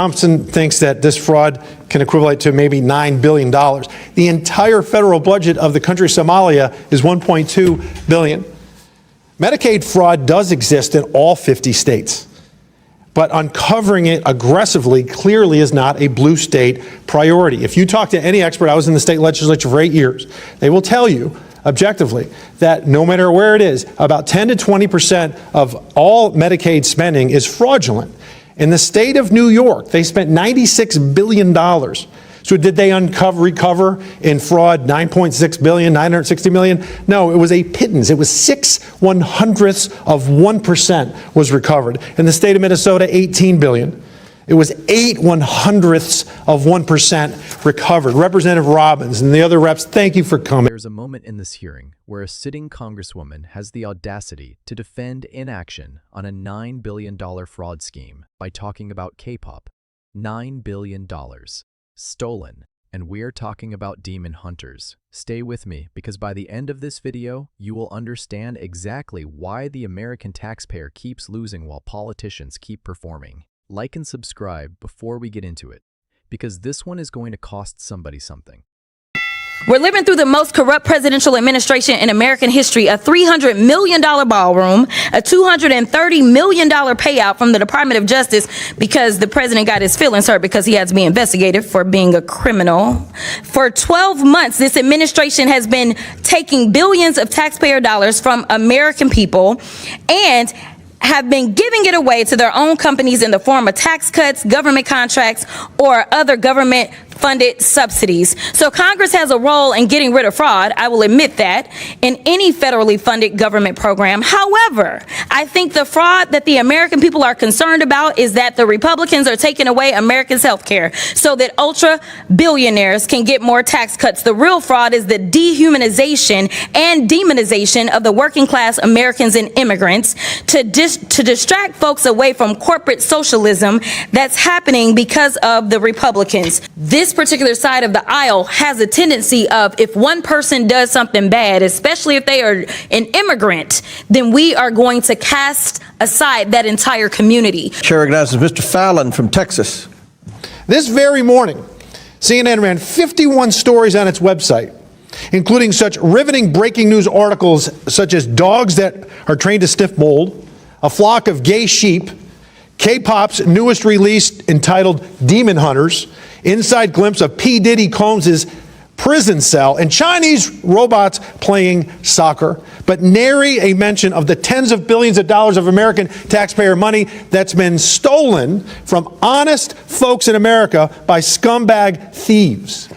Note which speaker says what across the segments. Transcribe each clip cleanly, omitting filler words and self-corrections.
Speaker 1: Thompson thinks that this fraud can equivalent to maybe $9 billion. The entire federal budget of the country Somalia is $1.2 billion. Medicaid fraud does exist in all 50 states, but uncovering it aggressively clearly is not a blue state priority. If you talk to any expert, I was in the state legislature for 8 years, they will tell you objectively that no matter where it is, about 10 to 20% of all Medicaid spending is fraudulent. In the state of New York, they spent $96 billion. So did they recover in fraud $9.6 billion, $960 million? No, it was a pittance. It was 0.06% was recovered. In the state of Minnesota, $18 billion. It was 0.08% recovered. Representative Robbins and the other reps, thank you for coming.
Speaker 2: There's a moment in this hearing where a sitting congresswoman has the audacity to defend inaction on a $9 billion fraud scheme by talking about K-pop. $9 billion. Stolen. And we're talking about demon hunters. Stay with me, because by the end of this video, you will understand exactly why the American taxpayer keeps losing while politicians keep performing. Like and subscribe before we get into it, because this one is going to cost somebody something.
Speaker 3: We're living through the most corrupt presidential administration in American history. A $300 million ballroom, a $230 million payout from the Department of Justice because the president got his feelings hurt because he had to be investigated for being a criminal. For 12 months, this administration has been taking billions of taxpayer dollars from American people and have been giving it away to their own companies in the form of tax cuts, government contracts, or other government funded subsidies. So Congress has a role in getting rid of fraud, I will admit that, in any federally funded government program. However, I think the fraud that the American people are concerned about is that the Republicans are taking away Americans' health care so that ultra billionaires can get more tax cuts. The real fraud is the dehumanization and demonization of the working class Americans and immigrants to distract folks away from corporate socialism that's happening because of the Republicans. This particular side of the aisle has a tendency of, if one person does something bad, especially if they are an immigrant, then we are going to cast aside that entire community.
Speaker 4: Chair recognizes Mr. Fallon from Texas.
Speaker 1: This very morning, CNN ran 51 stories on its website, including such riveting breaking news articles such as dogs that are trained to sniff mold, a flock of gay sheep, K-pop's newest release entitled Demon Hunters, inside glimpse of P. Diddy Combs' prison cell, and Chinese robots playing soccer, but nary a mention of the tens of billions of dollars of American taxpayer money that's been stolen from honest folks in America by scumbag thieves.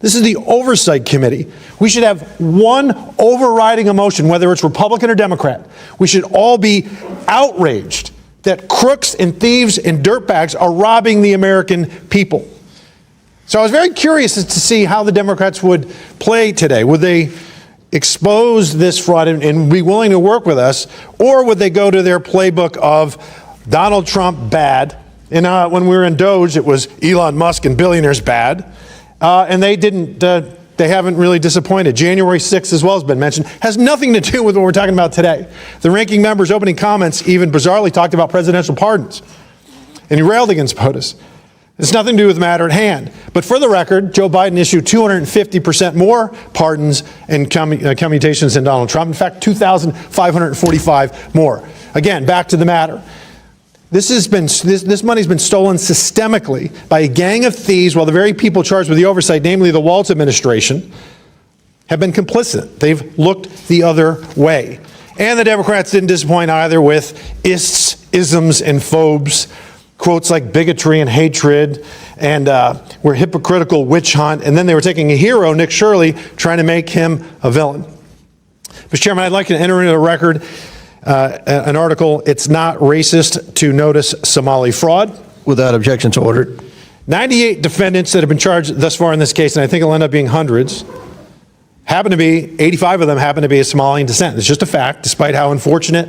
Speaker 1: This is the Oversight Committee. We should have one overriding emotion, whether it's Republican or Democrat. We should all be outraged that crooks and thieves and dirtbags are robbing the American people. So I was very curious as to see how the Democrats would play today. Would they expose this fraud and be willing to work with us, or would they go to their playbook of Donald Trump bad? And when we were in Doge, it was Elon Musk and billionaires bad. And they didn't, they haven't really disappointed. January 6th, as well, has been mentioned, has nothing to do with what we're talking about today. The ranking member's opening comments even bizarrely talked about presidential pardons, and he railed against POTUS. It's nothing to do with the matter at hand. But for the record, Joe Biden issued 250% more pardons and commutations than Donald Trump. In fact, 2,545 more. Again, back to the matter. This money's been stolen systemically by a gang of thieves, while the very people charged with the oversight, namely the Waltz administration, have been complicit. They've looked the other way. And the Democrats didn't disappoint either with ists, isms, and phobes, quotes like bigotry and hatred, and we're hypocritical witch hunt. And then they were taking a hero, Nick Shirley, trying to make him a villain. Mr. Chairman, I'd like to enter into the record an article, "It's Not Racist to Notice Somali Fraud."
Speaker 4: Without objection, so ordered.
Speaker 1: 98 defendants that have been charged thus far in this case, and I think it'll end up being hundreds, 85 of them happen to be of Somalian descent. It's just a fact, despite how unfortunate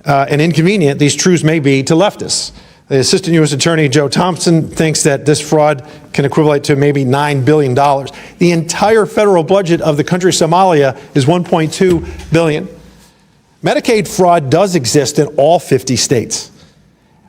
Speaker 1: and inconvenient these truths may be to leftists. The Assistant U.S. Attorney Joe Thompson thinks that this fraud can equivalent to maybe $9 billion. The entire federal budget of the country Somalia is $1.2 billion. Medicaid fraud does exist in all 50 states,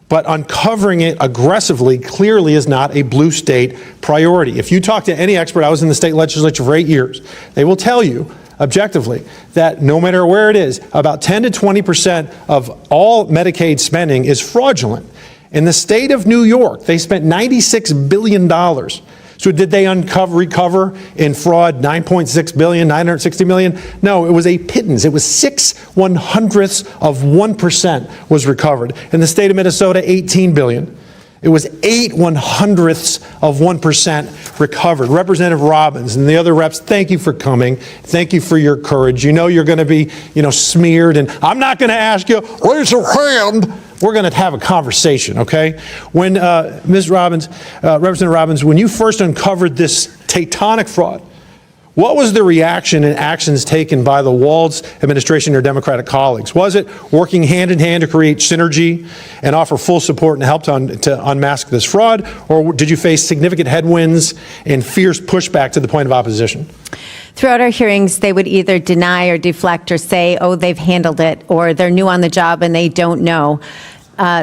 Speaker 1: but uncovering it aggressively clearly is not a blue state priority. If you talk to any expert, I was in the state legislature for 8 years, they will tell you objectively that no matter where it is, about 10 to 20% of all Medicaid spending is fraudulent. In the state of New York, they spent $96 billion. So did they recover in fraud 9.6 billion, 960 million? No, it was a pittance. It was 0.06% was recovered. In the state of Minnesota, 18 billion. It was 0.08% recovered. Representative Robbins and the other reps, thank you for coming. Thank you for your courage. You know you're going to be, smeared, and I'm not going to ask you, raise your hand. We're going to have a conversation, okay? When Ms. Robbins, Representative Robbins, when you first uncovered this tectonic fraud, what was the reaction and actions taken by the Walz administration and your Democratic colleagues? Was it working hand in hand to create synergy and offer full support and help to unmask this fraud? Or did you face significant headwinds and fierce pushback to the point of opposition?
Speaker 5: Throughout our hearings, they would either deny or deflect or say, oh, they've handled it, or they're new on the job and they don't know.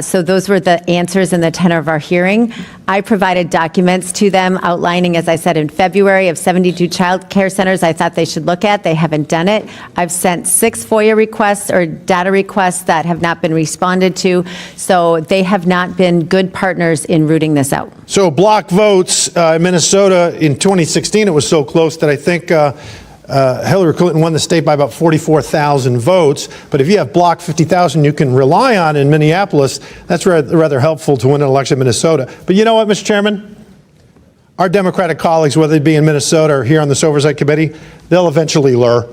Speaker 5: So those were the answers in the tenor of our hearing. I provided documents to them outlining, as I said, in February, of 72 child care centers I thought they should look at. They haven't done it. I've sent 6 FOIA requests or data requests that have not been responded to. So they have not been good partners in rooting this out.
Speaker 1: So block votes in Minnesota in 2016, it was so close that I think Hillary Clinton won the state by about 44,000 votes. But if you have block 50,000 you can rely on in Minneapolis, that's rather helpful to win an election in Minnesota. But you know what, Mr. Chairman? Our Democratic colleagues, whether they be in Minnesota or here on this Oversight Committee, they'll eventually lure.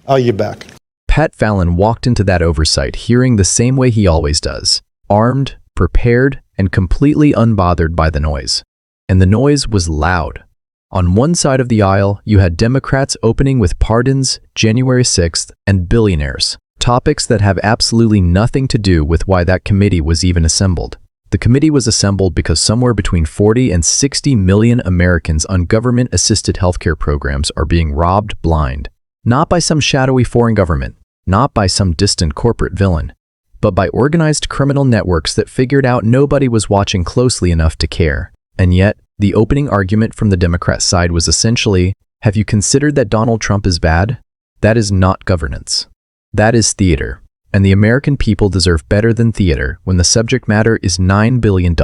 Speaker 1: I'll yield back.
Speaker 2: Pat Fallon walked into that oversight hearing the same way he always does, armed, prepared, and completely unbothered by the noise. And the noise was loud. On one side of the aisle, you had Democrats opening with pardons, January 6th, and billionaires, topics that have absolutely nothing to do with why that committee was even assembled. The committee was assembled because somewhere between 40 and 60 million Americans on government-assisted healthcare programs are being robbed blind, not by some shadowy foreign government, not by some distant corporate villain, but by organized criminal networks that figured out nobody was watching closely enough to care. And yet, the opening argument from the Democrat side was essentially, have you considered that Donald Trump is bad? That is not governance. That is theater. And the American people deserve better than theater when the subject matter is $9 billion.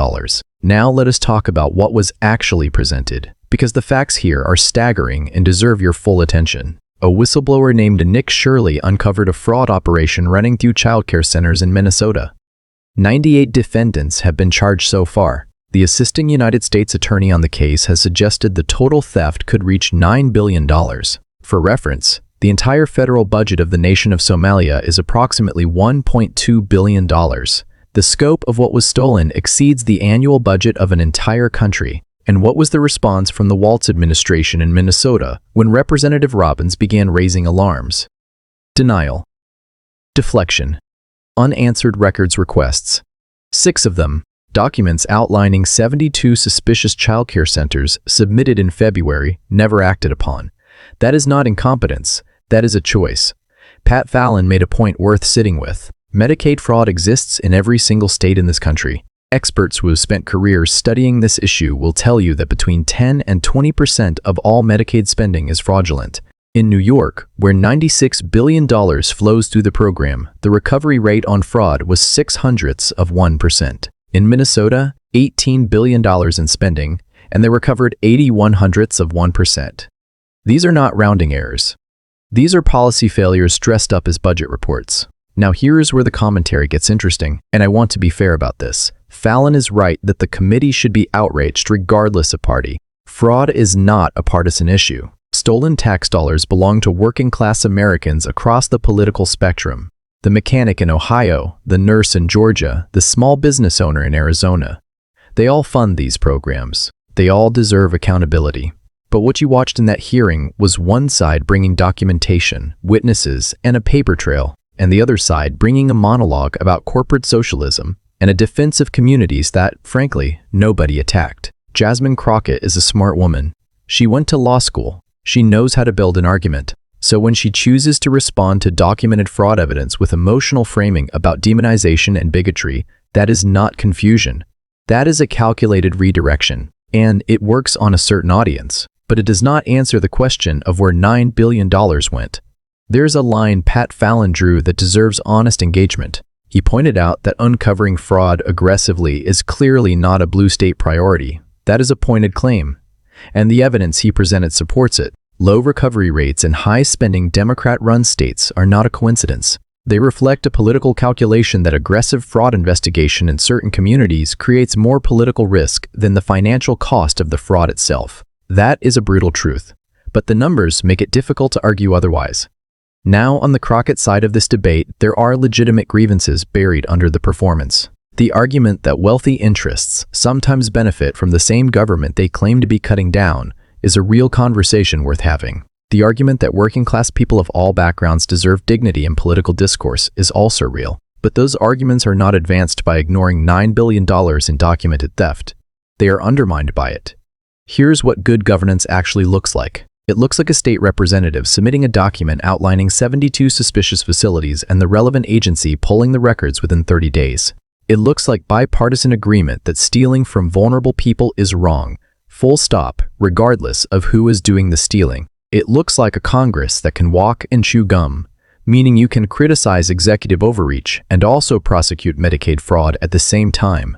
Speaker 2: Now let us talk about what was actually presented, because the facts here are staggering and deserve your full attention. A whistleblower named Nick Shirley uncovered a fraud operation running through childcare centers in Minnesota. 98 defendants have been charged so far. The assisting United States attorney on the case has suggested the total theft could reach $9 billion. For reference, the entire federal budget of the nation of Somalia is approximately $1.2 billion. The scope of what was stolen exceeds the annual budget of an entire country. And what was the response from the Walz administration in Minnesota when Representative Robbins began raising alarms? Denial. Deflection. Unanswered records requests. 6 of them. Documents outlining 72 suspicious childcare centers submitted in February, never acted upon. That is not incompetence. That is a choice. Pat Fallon made a point worth sitting with. Medicaid fraud exists in every single state in this country. Experts who have spent careers studying this issue will tell you that between 10 and 20% of all Medicaid spending is fraudulent. In New York, where $96 billion flows through the program, the recovery rate on fraud was 0.06%. In Minnesota, $18 billion in spending, and they recovered 0.81%. These are not rounding errors. These are policy failures dressed up as budget reports. Now here is where the commentary gets interesting, and I want to be fair about this. Fallon is right that the committee should be outraged regardless of party. Fraud is not a partisan issue. Stolen tax dollars belong to working-class Americans across the political spectrum. The mechanic in Ohio, the nurse in Georgia, the small business owner in Arizona. They all fund these programs. They all deserve accountability. But what you watched in that hearing was one side bringing documentation, witnesses, and a paper trail, and the other side bringing a monologue about corporate socialism and a defense of communities that, frankly, nobody attacked. Jasmine Crockett is a smart woman. She went to law school. She knows how to build an argument. So when she chooses to respond to documented fraud evidence with emotional framing about demonization and bigotry, That is not confusion. That is a calculated redirection, and it works on a certain audience, but it does not answer the question of where $9 billion went. There's a line Pat Fallon drew that deserves honest engagement. He pointed out that uncovering fraud aggressively is clearly not a blue state priority. That is a pointed claim, and the evidence he presented supports it. Low recovery rates in high-spending Democrat-run states are not a coincidence. They reflect a political calculation that aggressive fraud investigation in certain communities creates more political risk than the financial cost of the fraud itself. That is a brutal truth, but the numbers make it difficult to argue otherwise. Now, on the Crockett side of this debate, there are legitimate grievances buried under the performance. The argument that wealthy interests sometimes benefit from the same government they claim to be cutting down is a real conversation worth having. The argument that working-class people of all backgrounds deserve dignity in political discourse is also real, but those arguments are not advanced by ignoring $9 billion in documented theft. They are undermined by it. Here's what good governance actually looks like. It looks like a state representative submitting a document outlining 72 suspicious facilities and the relevant agency pulling the records within 30 days. It looks like bipartisan agreement that stealing from vulnerable people is wrong, full stop, regardless of who is doing the stealing. It looks like a Congress that can walk and chew gum, meaning you can criticize executive overreach and also prosecute Medicaid fraud at the same time.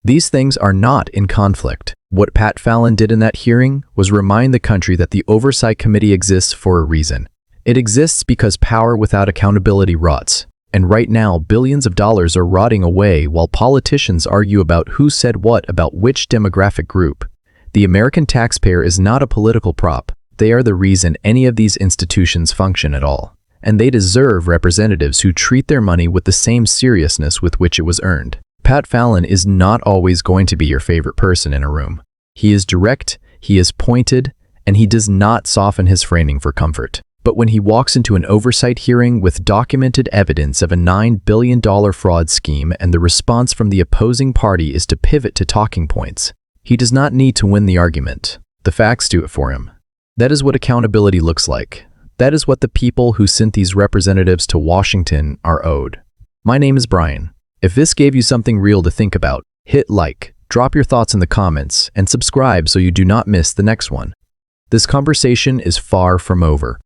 Speaker 2: These things are not in conflict. What Pat Fallon did in that hearing was remind the country that the Oversight Committee exists for a reason. It exists because power without accountability rots, and right now billions of dollars are rotting away while politicians argue about who said what about which demographic group. The American taxpayer is not a political prop. They are the reason any of these institutions function at all, and they deserve representatives who treat their money with the same seriousness with which it was earned. Pat Fallon is not always going to be your favorite person in a room. He is direct, he is pointed, and he does not soften his framing for comfort. But when he walks into an oversight hearing with documented evidence of a $9 billion fraud scheme and the response from the opposing party is to pivot to talking points, he does not need to win the argument. The facts do it for him. That is what accountability looks like. That is what the people who sent these representatives to Washington are owed. My name is Brian. If this gave you something real to think about, hit like, drop your thoughts in the comments, and subscribe so you do not miss the next one. This conversation is far from over.